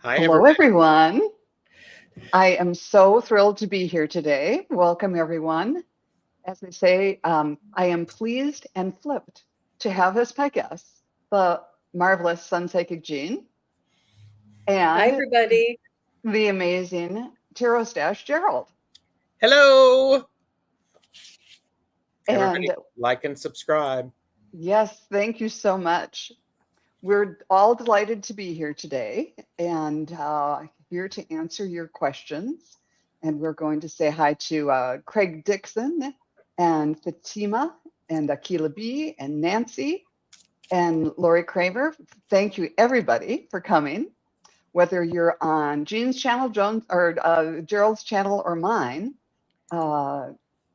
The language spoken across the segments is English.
Hi, Hello, everybody. everyone. I am so thrilled to be here today. Welcome, everyone. As they say, I am pleased and flipped to have as my guests the marvelous SunPsychic Jean Hi, and everybody. the amazing TarotStache Gerald. Hello, everybody. And Like and subscribe. yes, thank you so much. We're all delighted to be here today and here to answer your questions. And we're going to say hi to Craig Dixon and Fatima and Akila B and Nancy and Lori Kramer. Thank you, everybody, for coming. Whether you're on Jean's channel, Joan, or Gerald's channel, or mine, uh,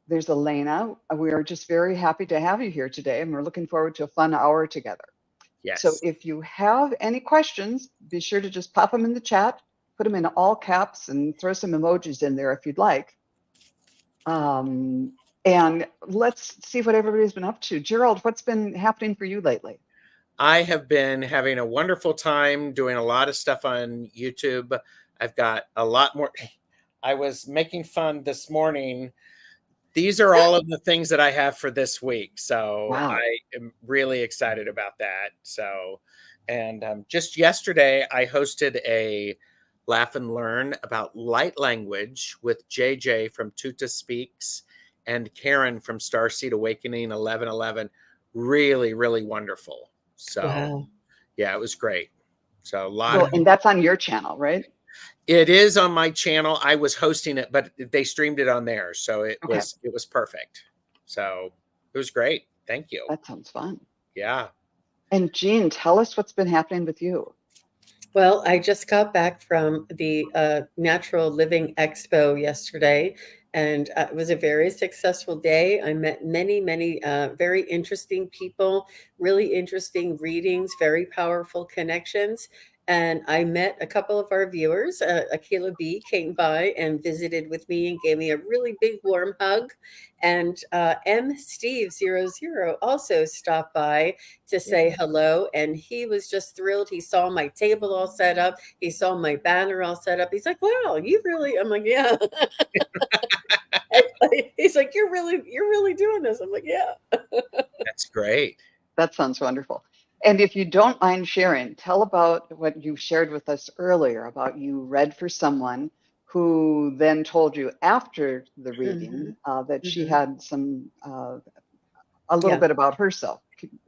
there's Elena. We are just very happy to have you here today, and we're looking forward to a fun hour together. So Yes. if you have any questions, be sure to just pop them in the chat, put them in all caps, and throw some emojis in there if you'd like. And let's see what everybody's been up to. Gerald, what's been happening for you lately? I have been having a wonderful time doing a lot of stuff on YouTube. I've got a lot more. I was making fun this morning. These are all of the things that I have for this week. So Wow. I am really excited about that. And just yesterday, I hosted a laugh and learn about light language with JJ from Tuta Speaks and Karen from Starseed Awakening 1111. Really, really wonderful. So, Wow. yeah, it was great. So, a lot So, of and that's on your channel, right? it is on my channel. I was hosting it, but they streamed it on there, so it Okay, was perfect. So it was great. Thank you. that sounds fun. Yeah. And Jean, tell us what's been happening with you. Well, I just got back from the Natural Living Expo yesterday, and it was a very successful day. I met many very interesting people, really interesting readings, very powerful connections. And I met a couple of our viewers. Akila B came by and visited with me and gave me a really big warm hug. And M Steve 00 also stopped by to say hello. And he was just thrilled. He saw my table all set up. He saw my banner all set up. He's like, wow, you really, I'm like, yeah. He's like, you're really doing this. I'm like, yeah. That's great. That sounds wonderful. And if you don't mind sharing, tell about what you shared with us earlier about you read for someone who then told you after the reading that she Mhm. had a little Yeah. bit about herself.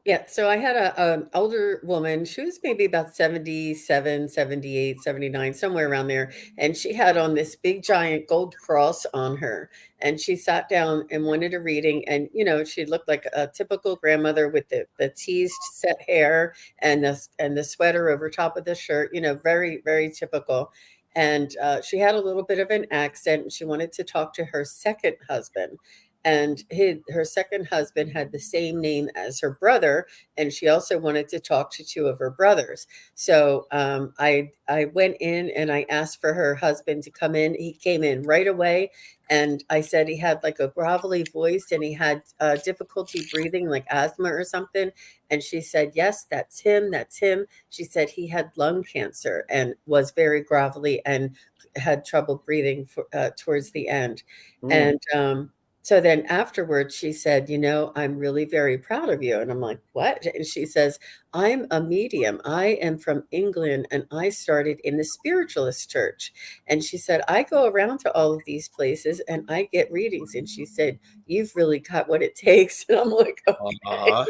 Yeah, so I had an older woman. She was maybe about 77, 78, 79, somewhere around there. And she had on this big giant gold cross on her. And she sat down and wanted a reading. And, she looked like a typical grandmother with the teased set hair and the sweater over top of the shirt, very, very typical. And she had a little bit of an accent. And she wanted to talk to her second husband, and her second husband had the same name as her brother, and she also wanted to talk to two of her brothers. So I went in and I asked for her husband to come in. He came in right away, and I said he had like a gravelly voice and he had difficulty breathing, like asthma or something. And she said, yes, that's him, that's him. She said he had lung cancer and was very gravelly and had trouble breathing towards the end. Mm. And so then afterwards, she said, I'm really very proud of you. And I'm like, what? And she says, I'm a medium. I am from England and I started in the spiritualist church. And she said, I go around to all of these places and I get readings. And she said, you've really got what it takes. And I'm like, okay.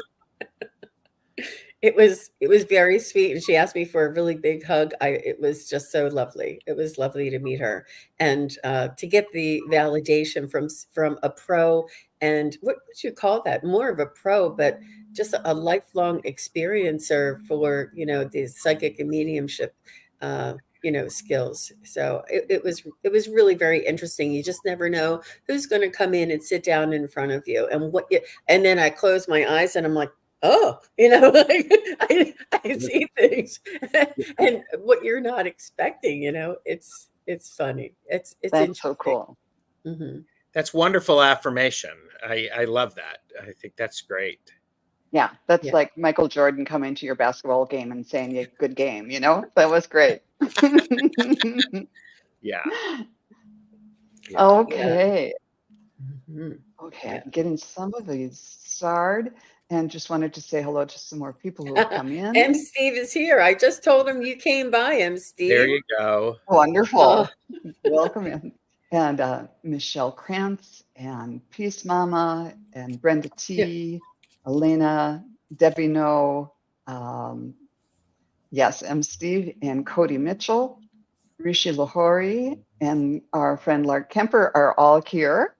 It was very sweet, and she asked me for a really big hug. It was just so lovely. It was lovely to meet her and to get the validation from a pro, and what would you call that? More of a pro, but just a lifelong experiencer for the psychic and mediumship. Skills. So it was really very interesting. You just never know who's going to come in and sit down in front of you, and then I close my eyes and I'm like, oh, like I see things and what you're not expecting, it's funny. It's That's so interesting. cool. Hmm. That's wonderful affirmation. I love that. I think that's great. Yeah, that's Yeah. like Michael Jordan coming to your basketball game and saying, yeah, good game, That was great. Yeah. Yeah. Okay. Mhm. Okay, Yeah. I'm getting some of these starred and just wanted to say hello to some more people who have come in. M. Steve is here. I just told him you came by, M. There Steve. you go. Oh, Wonderful. Welcome in. And Michelle Krantz and Peace Mama and Brenda yeah. T, Elena, Debbie No, yes, M. Steve and Cody Mitchell, Rishi Lahori, and our friend Lark Kemper are all here.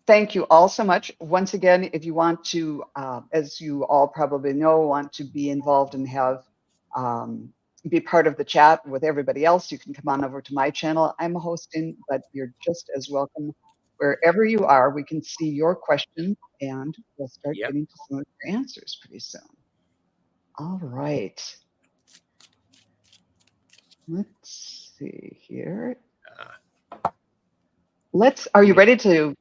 Thank you all so much. Once again, if you want to, as you all probably know, want to be involved and have be part of the chat with everybody else, you can come on over to my channel. I'm hosting, but you're just as welcome wherever you are. We can see your questions and we'll start Yep. getting to some of your answers pretty soon. All right. Let's see here. Are you ready to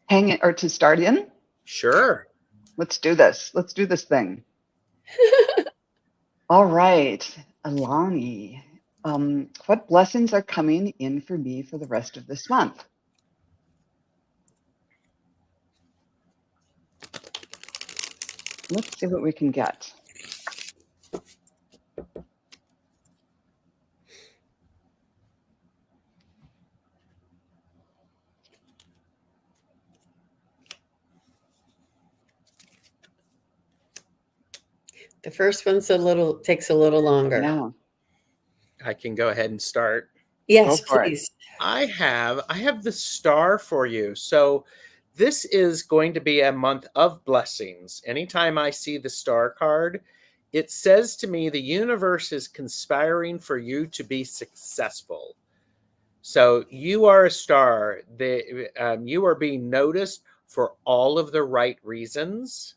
hang it or to start in? Sure. Let's do this. Let's do this thing. All right, Alani, what blessings are coming in for me for the rest of this month? Let's see what we can get. The first one's takes a little longer. Yeah, I can go ahead and start. go Yes, for it. please. I have the star for you. So this is going to be a month of blessings. Anytime I see the star card, it says to me the universe is conspiring for you to be successful. So you are a star. You are being noticed for all of the right reasons.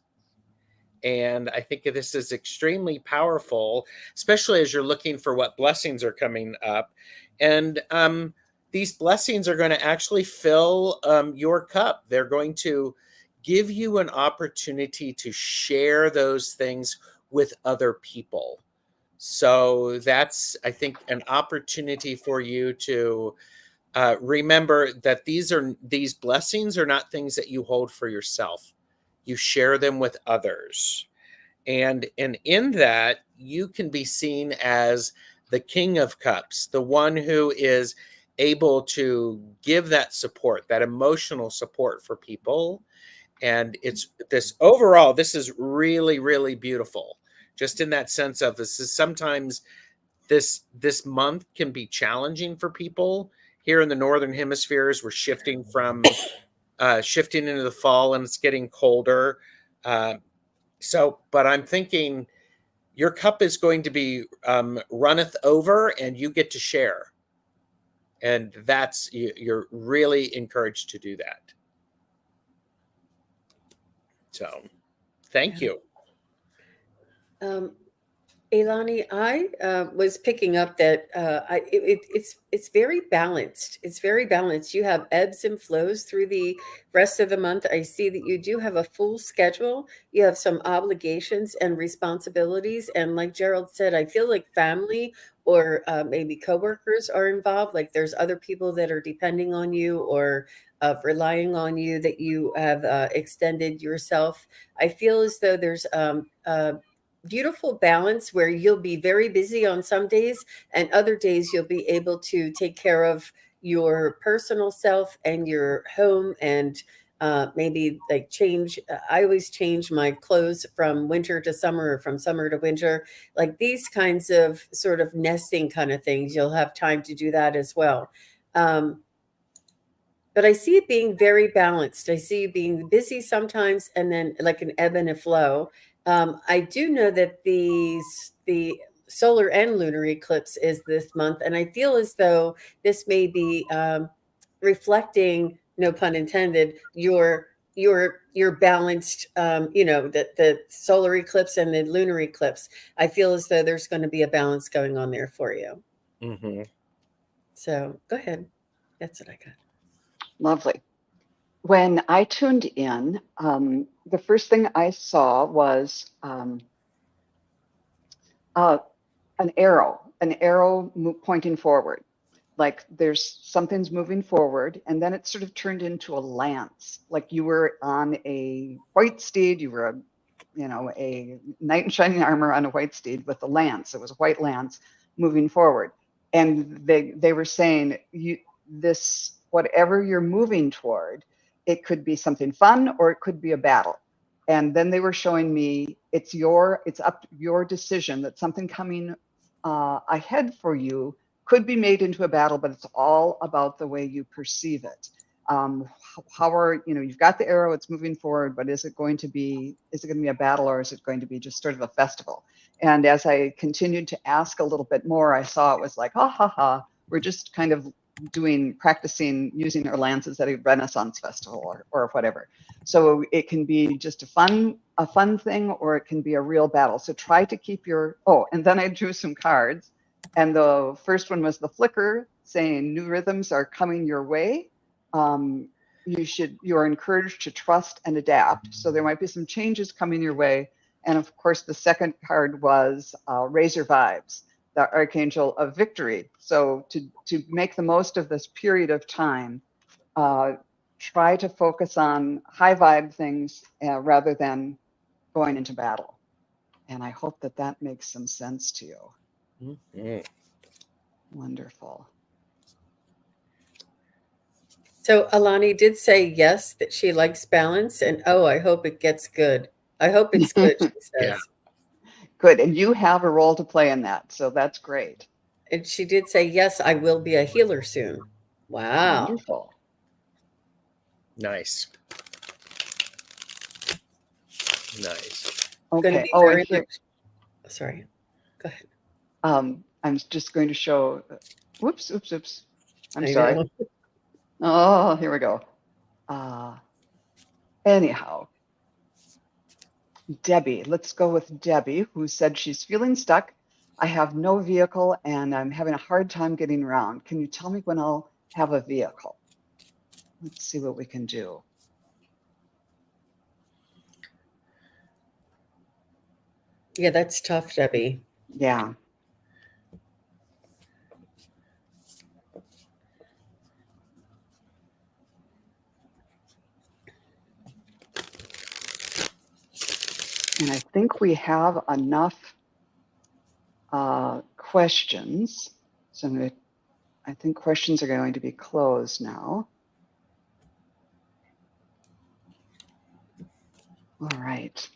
And I think this is extremely powerful, especially as you're looking for what blessings are coming up. And these blessings are going to actually fill your cup. They're going to give you an opportunity to share those things with other people. So that's, I think, an opportunity for you to remember that these blessings are not things that you hold for yourself. You share them with others. And in that, you can be seen as the King of Cups, the one who is able to give that support, that emotional support for people. And it's this overall, this is really, really beautiful. Just in that sense of this is sometimes this month can be challenging for people. Here in the northern hemispheres, we're shifting shifting into the fall, and it's getting colder. Uh, but I'm thinking your cup is going to be runneth over, and you get to share, and you're really encouraged to do that. So, thank Yeah. you. Elani, I was picking up that it's very balanced. It's very balanced. You have ebbs and flows through the rest of the month. I see that you do have a full schedule. You have some obligations and responsibilities, and like Gerald said, I feel like family or maybe coworkers are involved. Like there's other people that are depending on you or relying on you that you have extended yourself. I feel as though there's beautiful balance where you'll be very busy on some days and other days you'll be able to take care of your personal self and your home and maybe like change. I always change my clothes from winter to summer or from summer to winter, like these kinds of sort of nesting kind of things. You'll have time to do that as well. But I see it being very balanced. I see you being busy sometimes and then like an ebb and a flow. I do know that the solar and lunar eclipse is this month, and I feel as though this may be reflecting, no pun intended, your balanced. The solar eclipse and the lunar eclipse. I feel as though there's going to be a balance going on there for you. Mm-hmm. So go ahead. That's what I got. Lovely. When I tuned in, the first thing I saw was an arrow pointing forward. Like there's something's moving forward, and then it sort of turned into a lance. Like you were on a white steed, you were a knight in shining armor on a white steed with a lance. It was a white lance moving forward. And they were saying, whatever you're moving toward, it could be something fun or it could be a battle. And then they were showing me it's up to your decision, that something coming ahead for you could be made into a battle, but it's all about the way you perceive it. You've got the arrow, it's moving forward, but is it going to be a battle, or is it going to be just sort of a festival? And as I continued to ask a little bit more, I saw it was like, we're just kind of practicing using our lances at a Renaissance festival or whatever. So it can be just a fun thing, or it can be a real battle. So try to keep and then I drew some cards. And the first one was the flicker, saying new rhythms are coming your way. You are encouraged to trust and adapt. So there might be some changes coming your way. And of course, the second card was Razor Vibes, the Archangel of Victory. So to make the most of this period of time, try to focus on high vibe things rather than going into battle. And I hope that makes some sense to you. Mm-hmm. Wonderful. So Alani did say yes, that she likes balance, and I hope it gets good. I hope it's good, she says. Yeah. Good. And you have a role to play in that. So that's great. And she did say, yes, I will be a healer soon. Wow. Wonderful. Nice. Nice. Okay. Going to be very much. Sorry. Go ahead. I'm just going to show. Whoops. I'm I sorry. know. Oh, here we go. Anyhow, Debbie, let's go with Debbie, who said she's feeling stuck. I have no vehicle and I'm having a hard time getting around. Can you tell me when I'll have a vehicle? Let's see what we can do. Yeah, that's tough, Debbie. Yeah. And I think we have enough questions. So I think questions are going to be closed now. All right.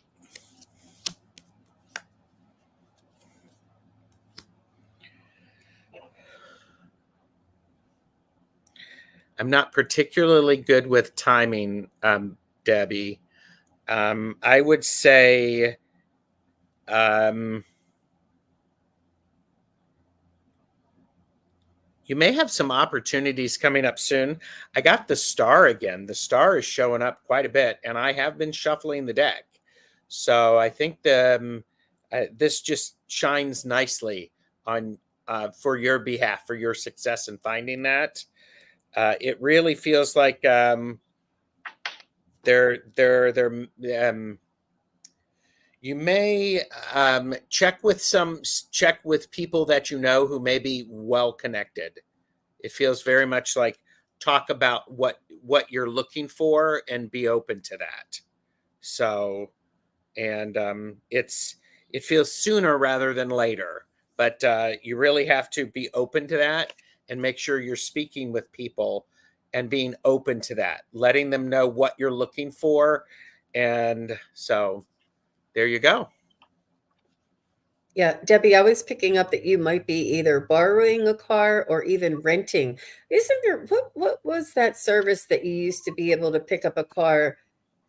I'm not particularly good with timing, Debbie. I would say you may have some opportunities coming up soon. I got the star again. The star is showing up quite a bit, and I have been shuffling the deck. So I think this just shines nicely on for your behalf, for your success in finding that. It really feels like you may check with people that you know who may be well connected. It feels very much like talk about what you're looking for and be open to that. So, and it feels sooner rather than later, but you really have to be open to that and make sure you're speaking with people and being open to that, letting them know what you're looking for. And so there you go. Yeah, Debbie, I was picking up that you might be either borrowing a car or even renting. Isn't there, what was that service that you used to be able to pick up a car?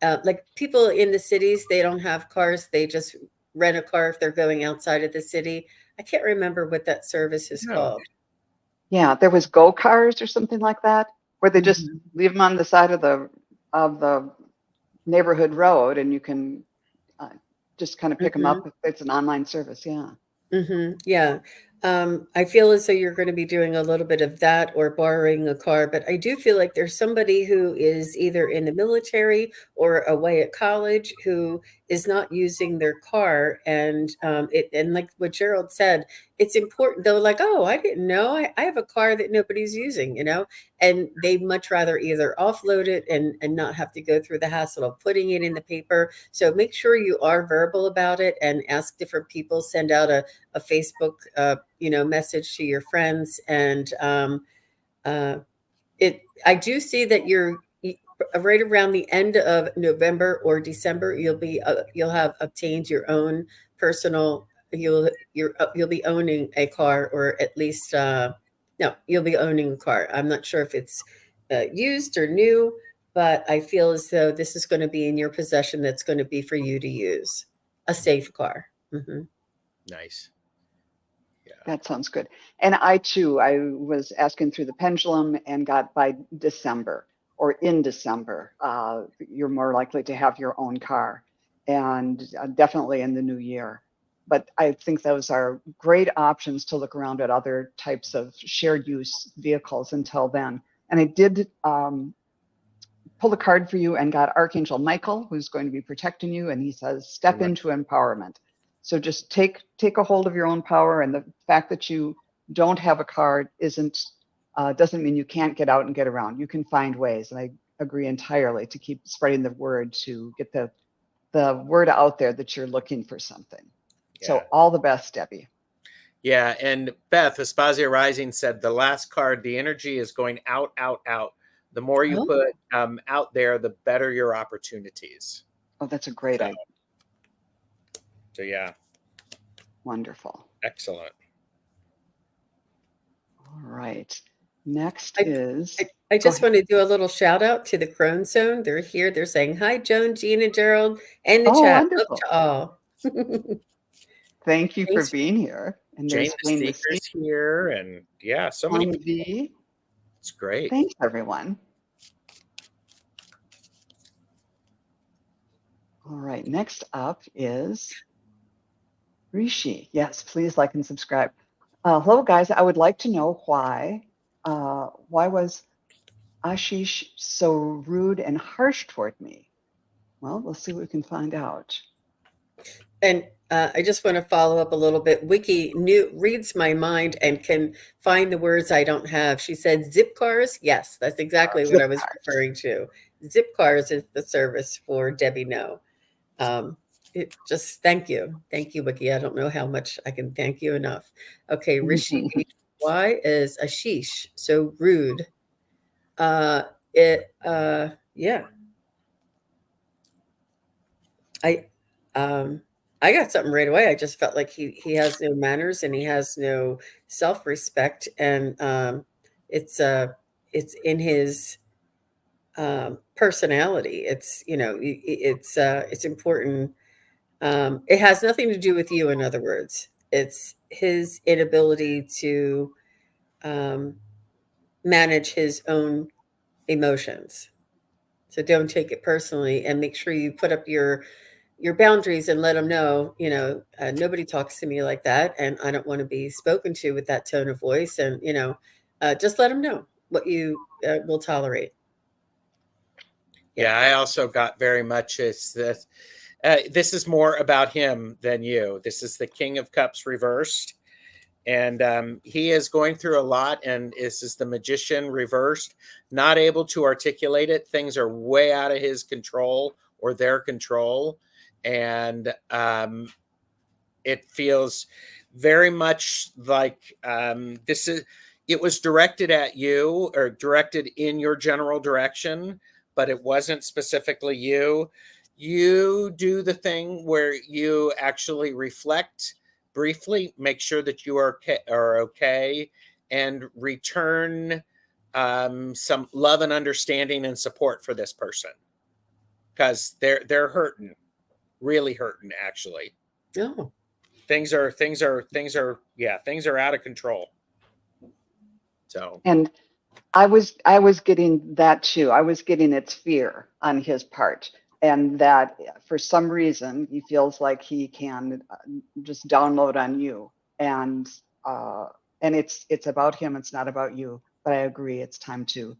Like people in the cities, they don't have cars. They just rent a car if they're going outside of the city. I can't remember what that service is called. Yeah, there was Go Cars or something like that, where they just leave them on the side of the neighborhood road, and you can just kind of pick them up. It's an online service. Yeah. Yeah. I feel as though you're going to be doing a little bit of that or borrowing a car, but I do feel like there's somebody who is either in the military or away at college who is not using their car. And and like what Gerald said, it's important. They're like, oh, I didn't know I have a car that nobody's using, and they much rather either offload it and not have to go through the hassle of putting it in the paper. So make sure you are verbal about it and ask different people, send out a Facebook, message to your friends. And I do see that you're right around the end of November or December. You'll have obtained your own personal. You'll be owning a car, or at least no, you'll be owning a car. I'm not sure if it's used or new, but I feel as though this is going to be in your possession. That's going to be for you to use, a safe car. Mm-hmm. Nice. Yeah. That sounds good. And I too, I was asking through the pendulum and got by December or in December, you're more likely to have your own car, and definitely in the new year. But I think those are great options to look around at other types of shared use vehicles until then. And I did pull a card for you and got Archangel Michael, who's going to be protecting you. And he says, step into empowerment. So just take a hold of your own power. And the fact that you don't have a card doesn't mean you can't get out and get around. You can find ways. And I agree entirely to keep spreading the word to get the word out there that you're looking for something. Yeah. So all the best, Debbie. Yeah. And Beth, Aspasia Rising said the last card, the energy is going out, out, out. The more you put out there, the better your opportunities. Oh, that's a great idea. So yeah. Wonderful. Excellent. All right. Next I just want to do a little shout out to the Crone Zone. They're here. They're saying hi, Joan, Jean, and Gerald, and the chat. Wonderful. Love to all. Thank you for being here. And Jane the Seeker's here, and yeah, so many people. It's great. Thanks, everyone. All right. Next up is Rishi. Yes, please like and subscribe. Hello, guys. I would like to know why was Ashish so rude and harsh toward me? Well, we'll see what we can find out. And I just want to follow up a little bit. Wiki reads my mind and can find the words I don't have. She said zip cars. Yes, that's exactly what I was referring to. Zip cars is the service for Debbie No. Thank you. Thank you, Wiki. I don't know how much I can thank you enough. Okay, Rishi, why is Ashish so rude? Yeah. I got something right away. I just felt like he has no manners and he has no self-respect, and it's in his personality. It's important. It has nothing to do with you. In other words, it's his inability to manage his own emotions. So don't take it personally, and make sure you put up your boundaries and let them know, nobody talks to me like that, and I don't want to be spoken to with that tone of voice. And, just let them know what you will tolerate. Yeah, I also got very much this is more about him than you. This is the King of Cups reversed. And he is going through a lot, and this is the Magician reversed, not able to articulate it. Things are way out of his control or their control. And it feels very much like it was directed at you, or directed in your general direction, but it wasn't specifically you. You do the thing where you actually reflect briefly, make sure that you are okay, and return some love and understanding and support for this person, because they're hurting, really hurting, actually. Oh. Things are out of control. So, and I was getting that too. I was getting its fear on his part, and that for some reason he feels like he can just download on you, and it's about him. It's not about you. But I agree. It's time to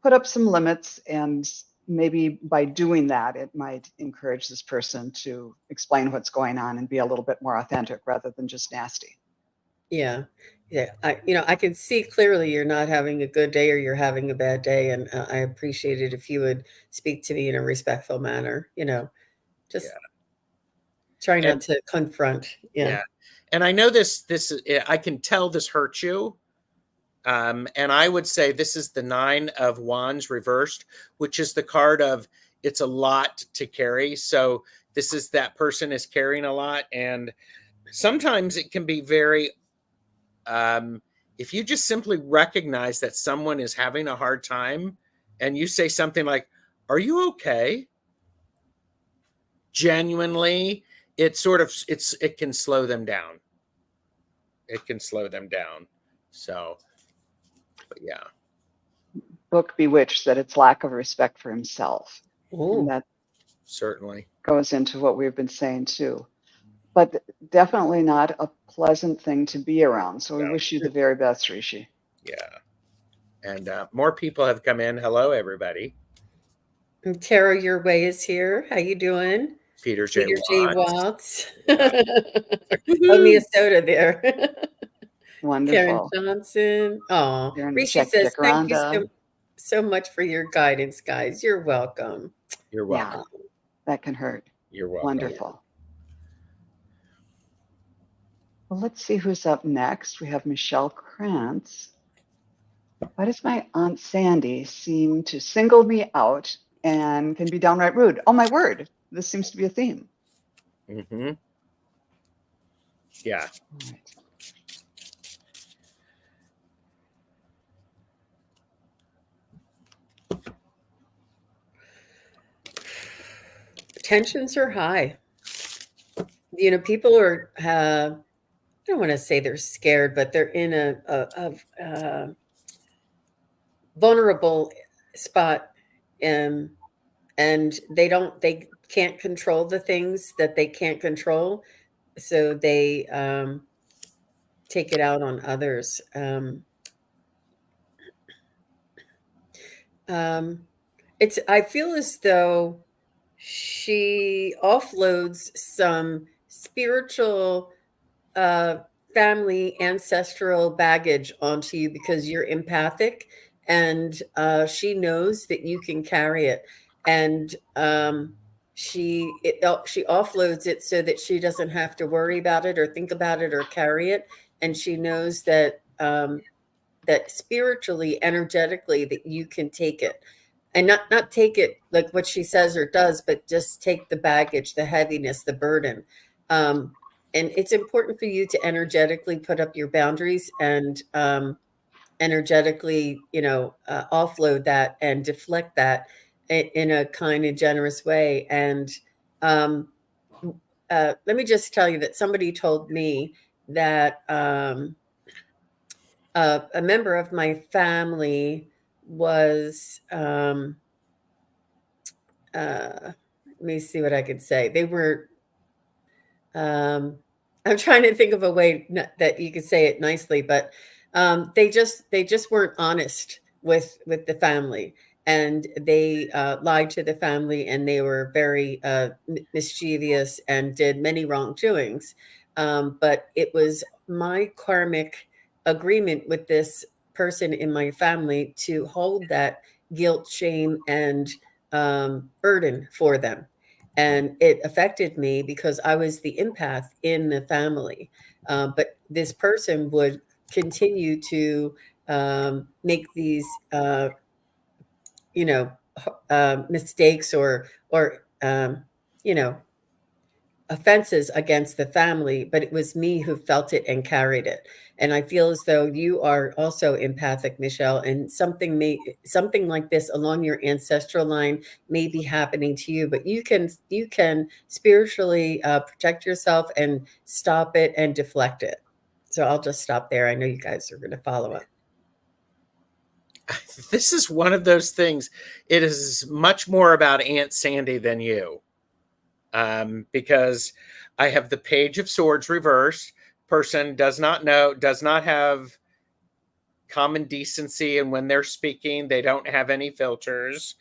put up some limits and maybe by doing that, it might encourage this person to explain what's going on and be a little bit more authentic rather than just nasty. Yeah. Yeah. I can see clearly you're not having a good day or you're having a bad day. And I appreciate it if you would speak to me in a respectful manner, just Yeah. try not And to confront. Yeah. yeah. And I know this I can tell this hurts you. And I would say this is the 9 of Wands reversed, which is the card of it's a lot to carry. So this is that person is carrying a lot. And sometimes it can be very, if you just simply recognize that someone is having a hard time and you say something like, "Are you okay?" Genuinely, it can slow them down. It can slow them down. So, but yeah. Book Bewitched said it's lack of respect for himself. And Oh, that Certainly. goes into what we've been saying too. But definitely not a pleasant thing to be around. So we No. wish you the very best, Rishi. Yeah. And more people have come in. Hello, everybody. and Tara, your way is here. How you doing? Peter J. Peter J. Watts. Watts. Yeah. Owe me a Woo-hoo. soda there. Karen Wonderful. Johnson. Oh, You're in Rishi check, says, thank you Jacaranda. so much for your guidance, guys. You're welcome. You're Yeah, welcome. that can hurt. You're welcome. Wonderful. Well, let's see who's up next. We have Michelle Krantz. Why does my Aunt Sandy seem to single me out and can be downright rude? Oh, my word. This seems to be a theme. Mm-hmm. Yeah. All right. Tensions are high. People are, I don't want to say they're scared, but they're in a vulnerable spot. And they can't control the things that they can't control. So they take it out on others. I feel as though she offloads some spiritual family ancestral baggage onto you because you're empathic, and she knows that you can carry it, and she offloads it so that she doesn't have to worry about it or think about it or carry it, and she knows that that spiritually, energetically, that you can take it, and not take it like what she says or does, but just take the baggage, the heaviness, the burden. And it's important for you to energetically put up your boundaries and energetically, offload that and deflect that in a kind and generous way. And let me just tell you that somebody told me that a member of my family was let me see what I could say. They were I'm trying to think of a way that you could say it nicely, but they just weren't honest with the family, and they lied to the family, and they were very mischievous and did many wrongdoings. But it was my karmic agreement with this person in my family to hold that guilt, shame, and burden for them, and it affected me because I was the empath in the family. But this person would continue to make these, mistakes or you know, offenses against the family, but it was me who felt it and carried it. And I feel as though you are also empathic, Michelle, and something like this along your ancestral line may be happening to you, but you can spiritually protect yourself and stop it and deflect it. So I'll just stop there. I know you guys are going to follow up. This is one of those things. It is much more about Aunt Sandy than you. Because I have the Page of Swords reversed. Person does not have common decency, and when they're speaking, they don't have any filters.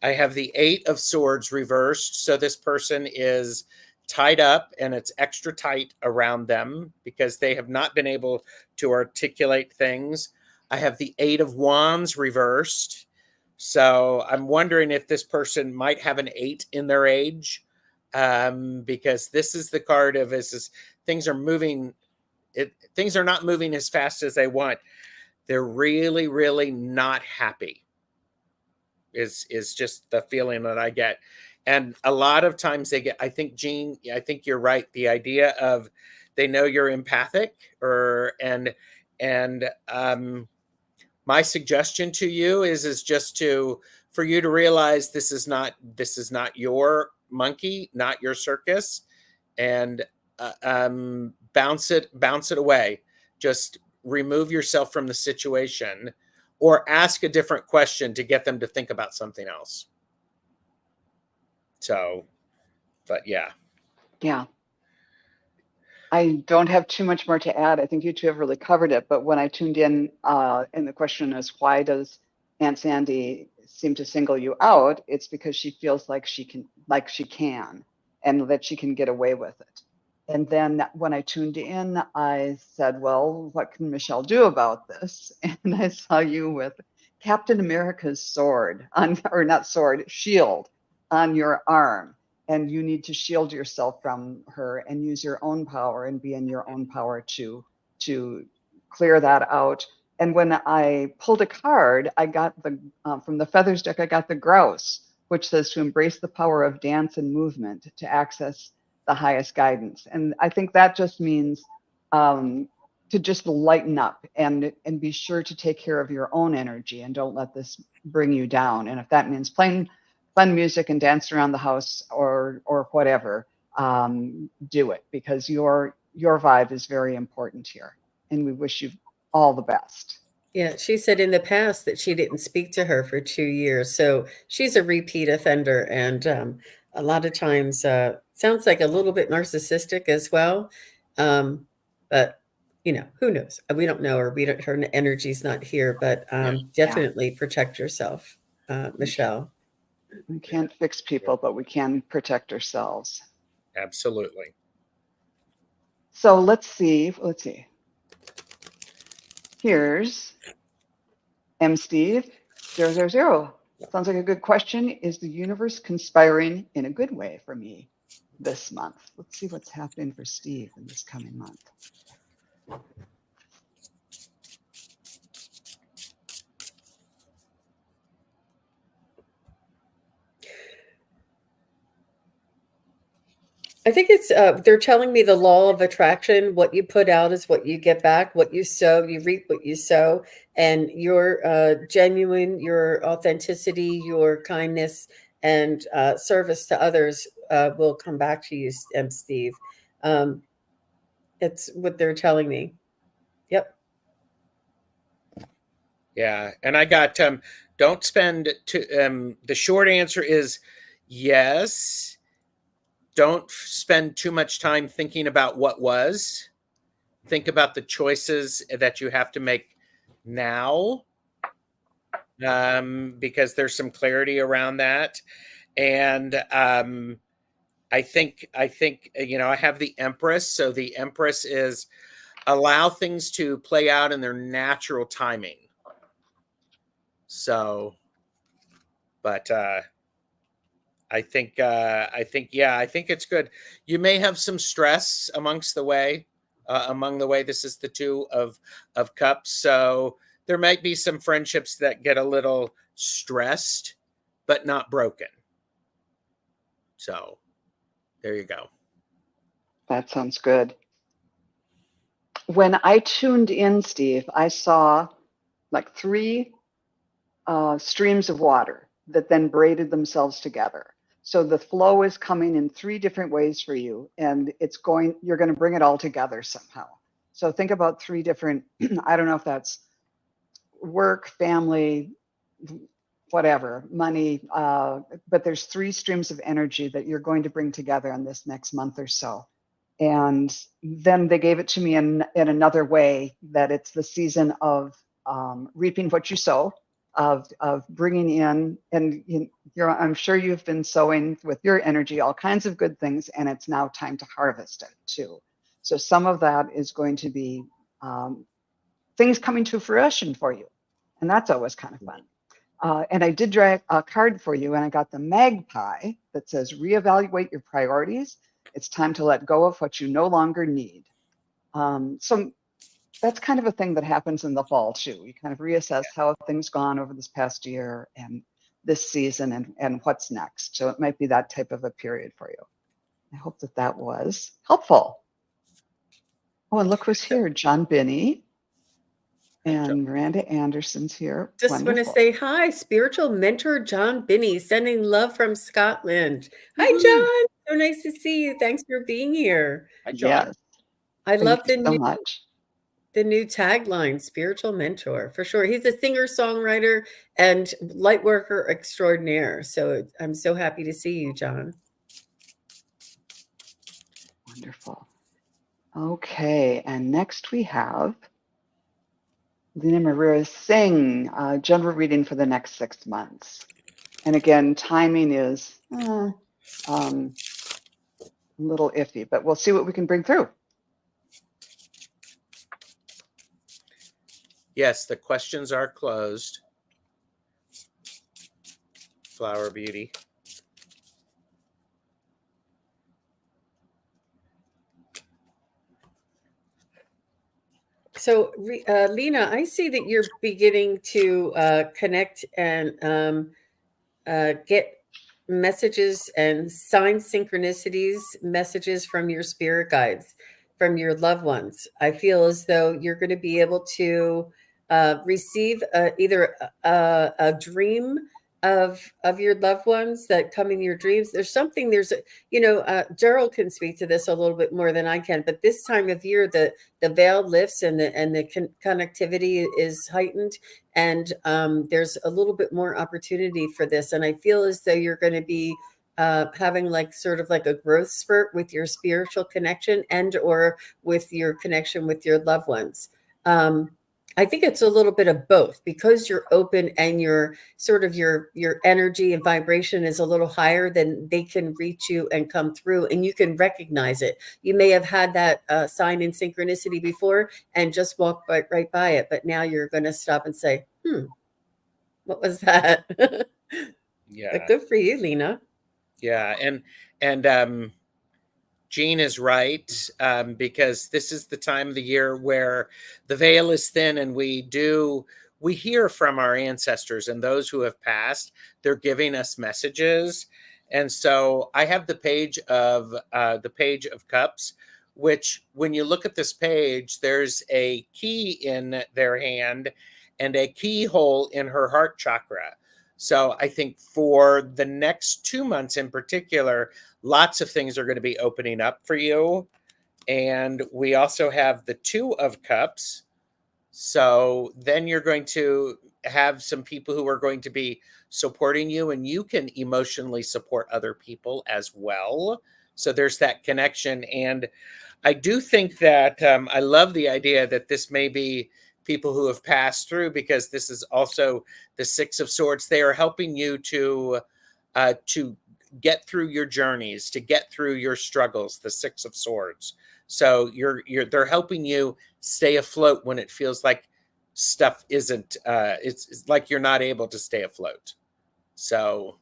I have the 8 of Swords reversed. So this person is tied up and it's extra tight around them because they have not been able to articulate things. I have the 8 of Wands reversed. So I'm wondering if this person might have an 8 in their age, because this is the card of things are moving. Things are not moving as fast as they want. They're really, really not happy. Is just the feeling that I get. And a lot of times they get, I think, Jean, I think you're right. The idea of they know you're empathic, and my suggestion to you is just for you to realize this is not your monkey, not your circus, and bounce it away. Just remove yourself from the situation, or ask a different question to get them to think about something else. So, but yeah. Yeah. I don't have too much more to add. I think you two have really covered it. But when I tuned in, and the question is, why does Aunt Sandy seem to single you out? It's because she feels like she can, and that she can get away with it. And then when I tuned in, I said, well, what can Michelle do about this? And I saw you with Captain America's sword or not sword, shield on your arm. And you need to shield yourself from her and use your own power and be in your own power to clear that out. And when I pulled a card, I got from the Feathers deck, I got the Grouse, which says to embrace the power of dance and movement to access the highest guidance. And I think that just means to just lighten up and be sure to take care of your own energy and don't let this bring you down. And if that means playing fun music and dance around the house or whatever, do it, because your vibe is very important here. And we wish you all the best. Yeah, she said in the past that she didn't speak to her for 2 years. So she's a repeat offender. And a lot of times sounds like a little bit narcissistic as well. But, who knows? We don't know, or her energy's not here. But definitely protect yourself, Michelle. We can't fix people, but we can protect ourselves. Absolutely. So let's see. Here's M. Steve 000. Sounds like a good question. Is the universe conspiring in a good way for me this month? Let's see what's happening for Steve in this coming month. I think it's they're telling me the law of attraction. What you put out is what you get back. What you sow, you reap what you sow. And your genuine, your authenticity, your kindness, and service to others will come back to you, Steve. It's what they're telling me. Yep. Yeah, and I got don't spend the short answer is yes. Don't spend too much time thinking about what was. Think about the choices that you have to make now, because there's some clarity around that. And I think I have the Empress. So the Empress is allow things to play out in their natural timing. So, but I think it's good. You may have some stress among the way. This is the 2 of Cups, so there might be some friendships that get a little stressed, but not broken. So, there you go. That sounds good. When I tuned in, Steve, I saw like 3 streams of water that then braided themselves together. So the flow is coming in 3 different ways for you, and you're going to bring it all together somehow. So think about 3 different, I don't know if that's work, family, whatever, money, but there's 3 streams of energy that you're going to bring together in this next month or so. And then they gave it to me in another way, that it's the season of reaping what you sow. of bringing in, and I'm sure you've been sowing with your energy all kinds of good things, and it's now time to harvest it too. So some of that is going to be things coming to fruition for you, and that's always kind of fun. And I did draw a card for you, and I got the magpie that says, reevaluate your priorities. It's time to let go of what you no longer need. So that's kind of a thing that happens in the fall too. You kind of reassess how have things gone over this past year and this season and what's next. So it might be that type of a period for you. I hope that that was helpful. Oh, and look who's here, John Binney. And Miranda Anderson's here. Just want to say hi, spiritual mentor John Binney, sending love from Scotland. Hi, John. So nice to see you. Thanks for being here. Hi, John. Yes. I love the new tagline, spiritual mentor, for sure. He's a singer-songwriter and light worker extraordinaire. So I'm so happy to see you, John. Wonderful. Okay, and next we have Lena Maria Singh, general reading for the next 6 months. And again, timing is a little iffy, but we'll see what we can bring through. Yes, the questions are closed. Flower Beauty. So, Lena, I see that you're beginning to connect and get messages and sign synchronicities, messages from your spirit guides, from your loved ones. I feel as though you're going to be able to receive either a dream of your loved ones that come in your dreams. Gerald can speak to this a little bit more than I can, but this time of year, the veil lifts and the connectivity is heightened, and there's a little bit more opportunity for this. And I feel as though you're going to be having like sort of like a growth spurt with your spiritual connection and or with your connection with your loved ones. I think it's a little bit of both, because you're open and your sort of your energy and vibration is a little higher, than they can reach you and come through, and you can recognize it. You may have had that sign in synchronicity before and just walked right by it, but now you're going to stop and say, what was that? Yeah. But good for you, Lena. Yeah. And Jean is right, because this is the time of the year where the veil is thin, and we hear from our ancestors and those who have passed. They're giving us messages. And so I have the Page of Cups, which when you look at this page, there's a key in their hand and a keyhole in her heart chakra. So I think for the next 2 months in particular, lots of things are going to be opening up for you. And we also have the Two of Cups. So then you're going to have some people who are going to be supporting you, and you can emotionally support other people as well. So there's that connection. And I do think that I love the idea that this may be people who have passed through, because this is also the Six of Swords. They are helping you to get through your journeys, to get through your struggles, the Six of Swords. So they're helping you stay afloat when it feels like stuff isn't, it's like you're not able to stay afloat. So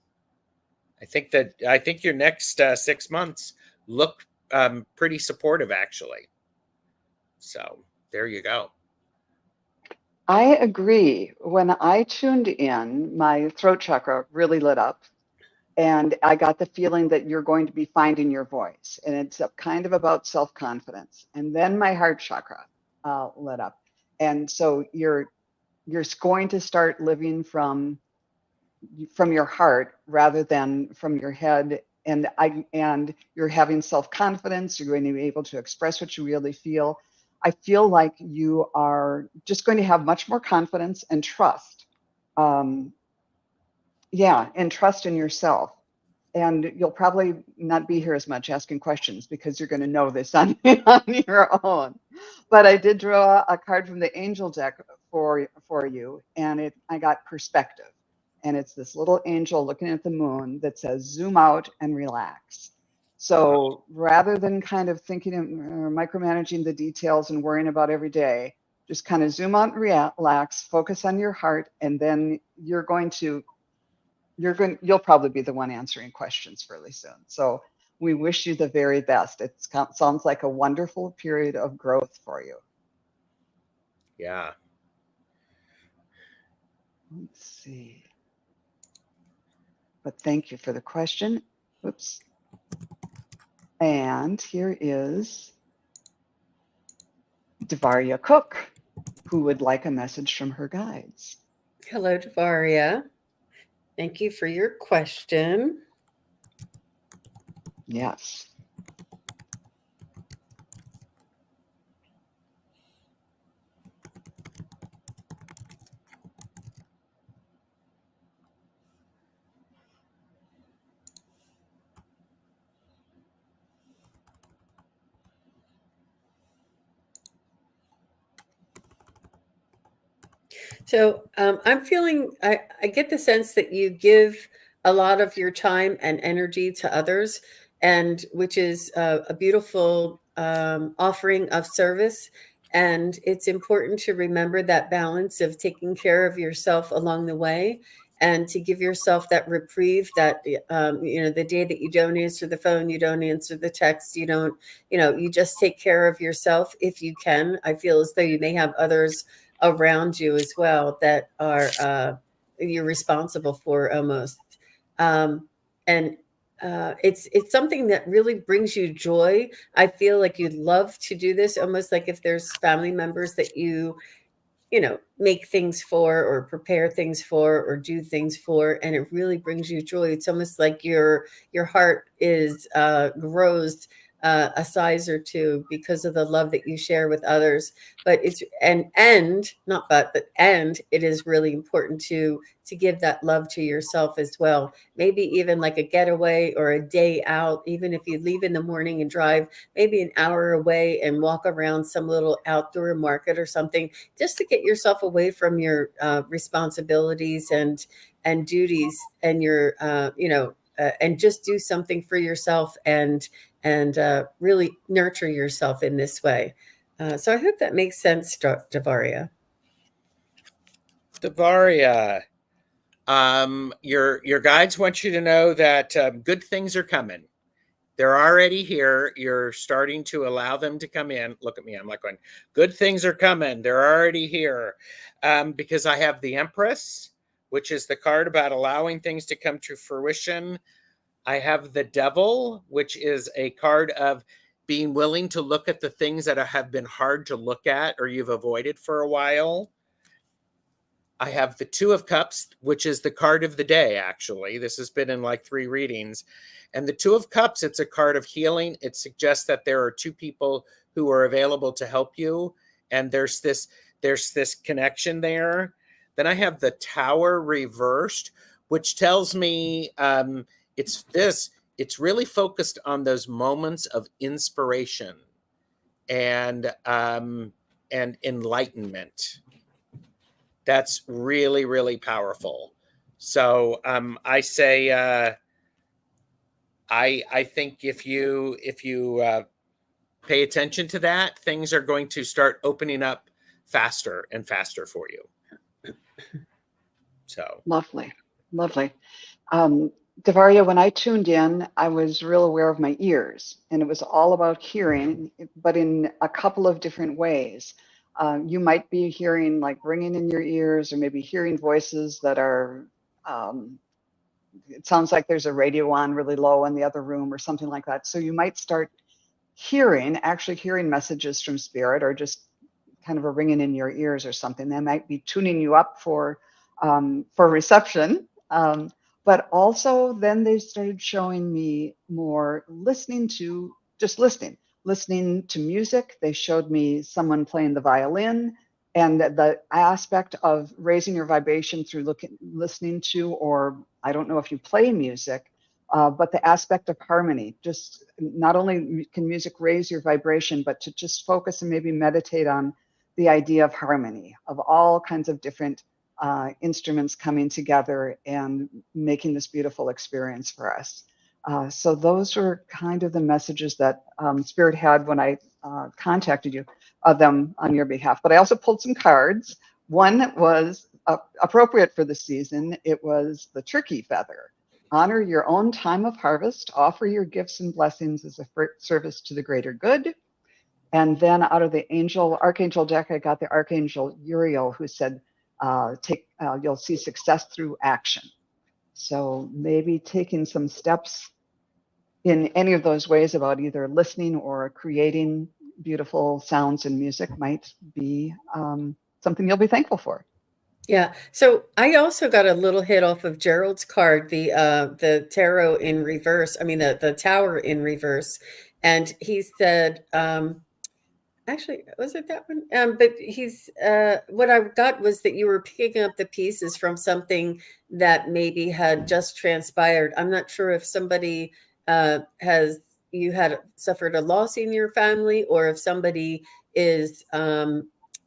I think your next 6 months look pretty supportive, actually. So there you go. I agree. When I tuned in, my throat chakra really lit up, and I got the feeling that you're going to be finding your voice, and it's kind of about self-confidence. And then my heart chakra lit up, and so you're going to start living from your heart rather than from your head. And you're having self-confidence. You're going to be able to express what you really feel. I feel like you are just going to have much more confidence and trust. And trust in yourself. And you'll probably not be here as much asking questions, because you're going to know this on your own. But I did draw a card from the angel deck for you, and I got perspective, and it's this little angel looking at the moon that says zoom out and relax. So rather than kind of thinking or micromanaging the details and worrying about every day, just kind of zoom out and relax, focus on your heart, and then you'll probably be the one answering questions fairly soon. So we wish you the very best. It sounds like a wonderful period of growth for you. Yeah. Let's see. But thank you for the question. Oops. And here is Devaria Cook, who would like a message from her guides. Hello, Devaria. Thank you for your question. Yes. So I'm feeling, I get the sense that you give a lot of your time and energy to others, and which is a beautiful offering of service. And it's important to remember that balance of taking care of yourself along the way, and to give yourself that reprieve that, the day that you don't answer the phone, you don't answer the text, you don't, you just take care of yourself if you can. I feel as though you may have others around you as well that are you're responsible for almost, and it's something that really brings you joy. I feel like you'd love to do this, almost like if there's family members that you make things for, or prepare things for, or do things for, and it really brings you joy. It's almost like your heart is grows a size or two because of the love that you share with others. But it's and not but and it is really important to give that love to yourself as well. Maybe even like a getaway or a day out, even if you leave in the morning and drive maybe an hour away and walk around some little outdoor market or something, just to get yourself away from your responsibilities and duties, and your and just do something for yourself, and really nurture yourself in this way. So I hope that makes sense, Devaria. Devaria, your guides want you to know that good things are coming. They're already here. You're starting to allow them to come in. Look at me. I'm like going, good things are coming. They're already here. Because I have the Empress, which is the card about allowing things to come to fruition. I have the Devil, which is a card of being willing to look at the things that have been hard to look at or you've avoided for a while. I have the Two of Cups, which is the card of the day, actually. This has been in like 3 readings. And the Two of Cups, it's a card of healing. It suggests that there are 2 people who are available to help you. And there's this connection there. Then I have the Tower reversed, which tells me it's really focused on those moments of inspiration and enlightenment. That's really, really powerful. So I say, I think if you pay attention to that, things are going to start opening up faster and faster for you. So Lovely. Devaria, when I tuned in, I was real aware of my ears, and it was all about hearing, but in a couple of different ways. You might be hearing like ringing in your ears, or maybe hearing voices that are, it sounds like there's a radio on really low in the other room or something like that. So you might start actually hearing messages from spirit, or just kind of a ringing in your ears or something. They might be tuning you up for reception. But also then they started showing me more listening to music. They showed me someone playing the violin, and the aspect of raising your vibration through listening to, or I don't know if you play music, but the aspect of harmony. Just not only can music raise your vibration, but to just focus and maybe meditate on the idea of harmony, of all kinds of different instruments coming together and making this beautiful experience for us. So those were kind of the messages that Spirit had when I contacted you, of them on your behalf. But I also pulled some cards. One was appropriate for the season. It was the turkey feather. Honor your own time of harvest. Offer your gifts and blessings as a service to the greater good. And then out of the Archangel deck, I got the Archangel Uriel, who said, you'll see success through action. So maybe taking some steps in any of those ways about either listening or creating beautiful sounds and music might be something you'll be thankful for. Yeah. So I also got a little hit off of Gerald's card, the tarot in reverse. I mean, the tower in reverse. And he said, actually, was it that one? But he's what I got was that you were picking up the pieces from something that maybe had just transpired. I'm not sure if somebody you had suffered a loss in your family, or if somebody is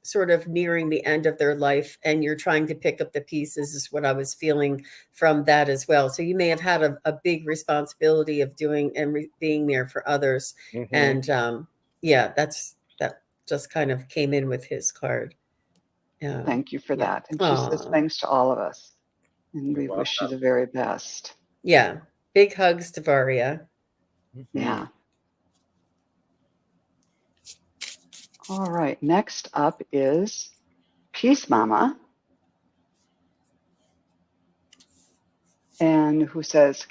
sort of nearing the end of their life and you're trying to pick up the pieces, is what I was feeling from that as well. So you may have had a big responsibility of doing and being there for others. Mm-hmm. And yeah, that just kind of came in with his card. Thank you for that. And she says thanks to all of us. And we wish you the very best. Yeah. Big hugs to Varia. Mm-hmm. Yeah. All right. Next up is Peace Mama. And who says,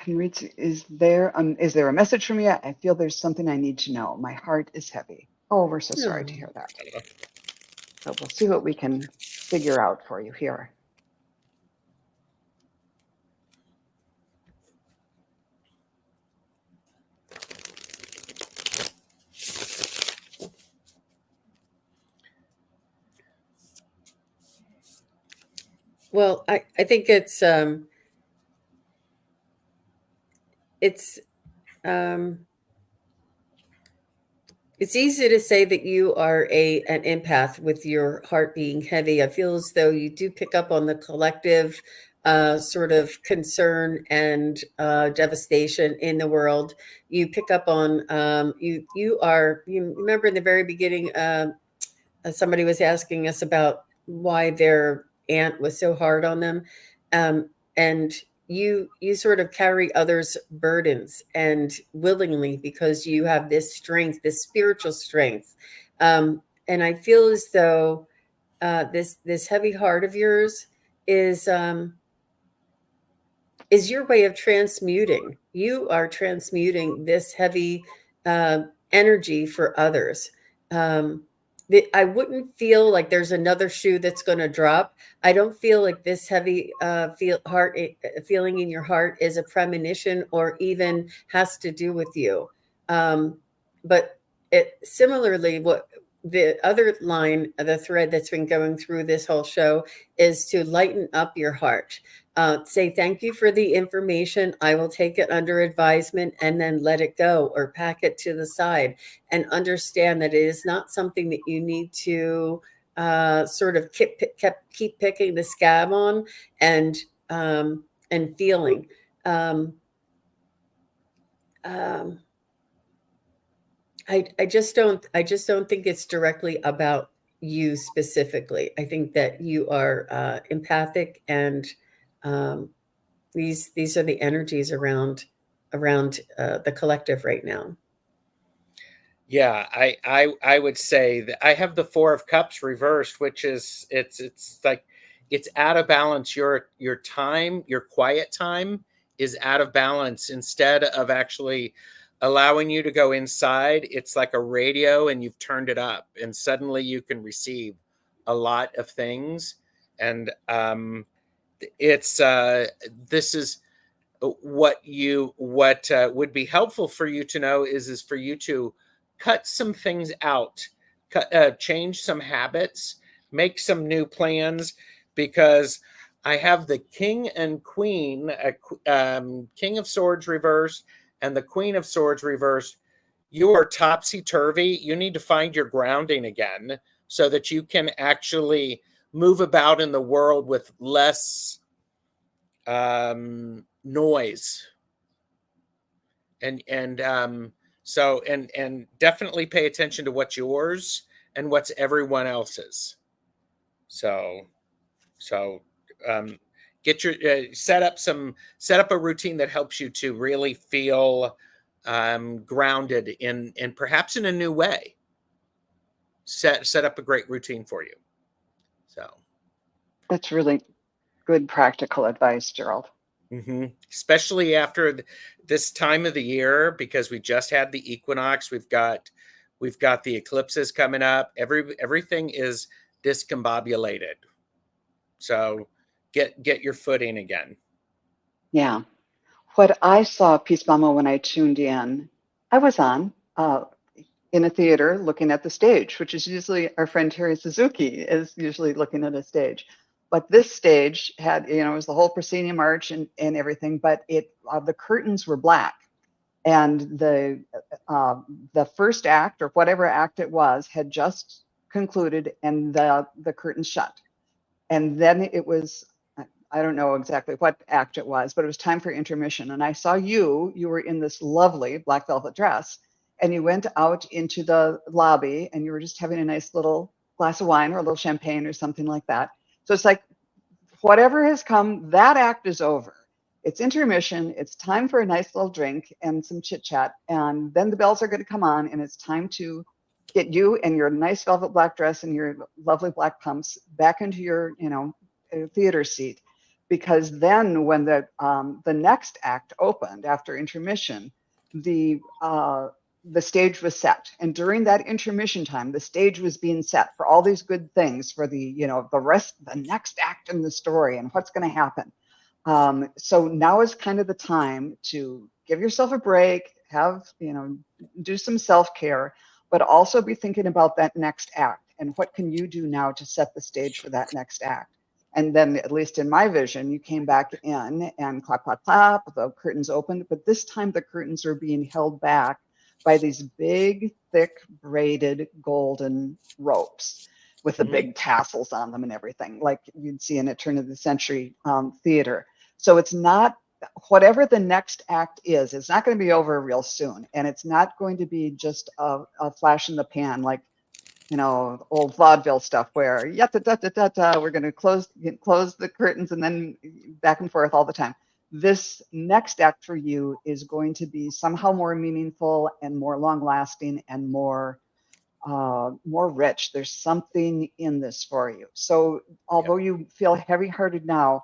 is there a message from you? I feel there's something I need to know. My heart is heavy. Oh, we're so sorry to hear that. So we'll see what we can figure out for you here. Well, I think it's easy to say that you are an empath with your heart being heavy. I feel as though you do pick up on the collective sort of concern and devastation in the world. You pick up on you remember in the very beginning, somebody was asking us about why their aunt was so hard on them, and you sort of carry others' burdens, and willingly, because you have this strength, this spiritual strength, and I feel as though this heavy heart of yours is your way of transmuting. You are transmuting this heavy energy for others. I wouldn't feel like there's another shoe that's going to drop. I don't feel like this heavy feeling in your heart is a premonition or even has to do with you. But similarly, what the other line, the thread that's been going through this whole show, is to lighten up your heart. Say thank you for the information. I will take it under advisement and then let it go, or pack it to the side, and understand that it is not something that you need to sort of keep picking the scab on and feeling. I just don't think it's directly about you specifically. I think that you are empathic, and these are the energies around the collective right now. Yeah, I would say that I have the Four of Cups reversed, which is it's like it's out of balance. Your time, your quiet time is out of balance. Instead of actually allowing you to go inside, it's like a radio and you've turned it up, and suddenly you can receive a lot of things. And it's this is what would be helpful for you to know is for you to cut some things out, change some habits, make some new plans, because I have the King and Queen, King of Swords reversed and the Queen of Swords reversed. you are topsy-turvy. You need to find your grounding again so that you can actually move about in the world with less noise. And definitely pay attention to what's yours and what's everyone else's. So get your set up a routine that helps you to really feel grounded in perhaps in a new way. Set up a great routine for you. So That's really good practical advice, Gerald. Especially after this time of the year, because we just had the equinox, we've got the eclipses coming up. Everything is discombobulated. So get your footing again. Yeah. What I saw, Peace Mama, when I tuned in, I was on in a theater looking at the stage, which is usually our friend Terry Suzuki is usually looking at a stage. But this stage had, it was the whole proscenium arch and everything, but the curtains were black. And the first act, or whatever act it was, had just concluded, and the curtains shut. And then it was, I don't know exactly what act it was, but it was time for intermission. And I saw you were in this lovely black velvet dress, and you went out into the lobby, and you were just having a nice little glass of wine or a little champagne or something like that. So it's like, whatever has come, that act is over. It's intermission. It's time for a nice little drink and some chit chat. And then the bells are going to come on, and it's time to get you and your nice velvet black dress and your lovely black pumps back into your, theater seat. Because then when the next act opened after intermission, the stage was set, and during that intermission time, the stage was being set for all these good things for the the next act in the story and what's going to happen. So now is kind of the time to give yourself a break, do some self-care, but also be thinking about that next act and what can you do now to set the stage for that next act. And then, at least in my vision, you came back in and clap, clap, clap, the curtains opened, but this time the curtains are being held back by these big, thick, braided golden ropes with the big tassels on them and everything, like you'd see in a turn of the century theater. So it's not, whatever the next act is, it's not going to be over real soon. And it's not going to be just a flash in the pan, like, old vaudeville stuff where we're going to close the curtains and then back and forth all the time. This next act for you is going to be somehow more meaningful and more long lasting and more rich. There's something in this for you. So although you feel heavy hearted now,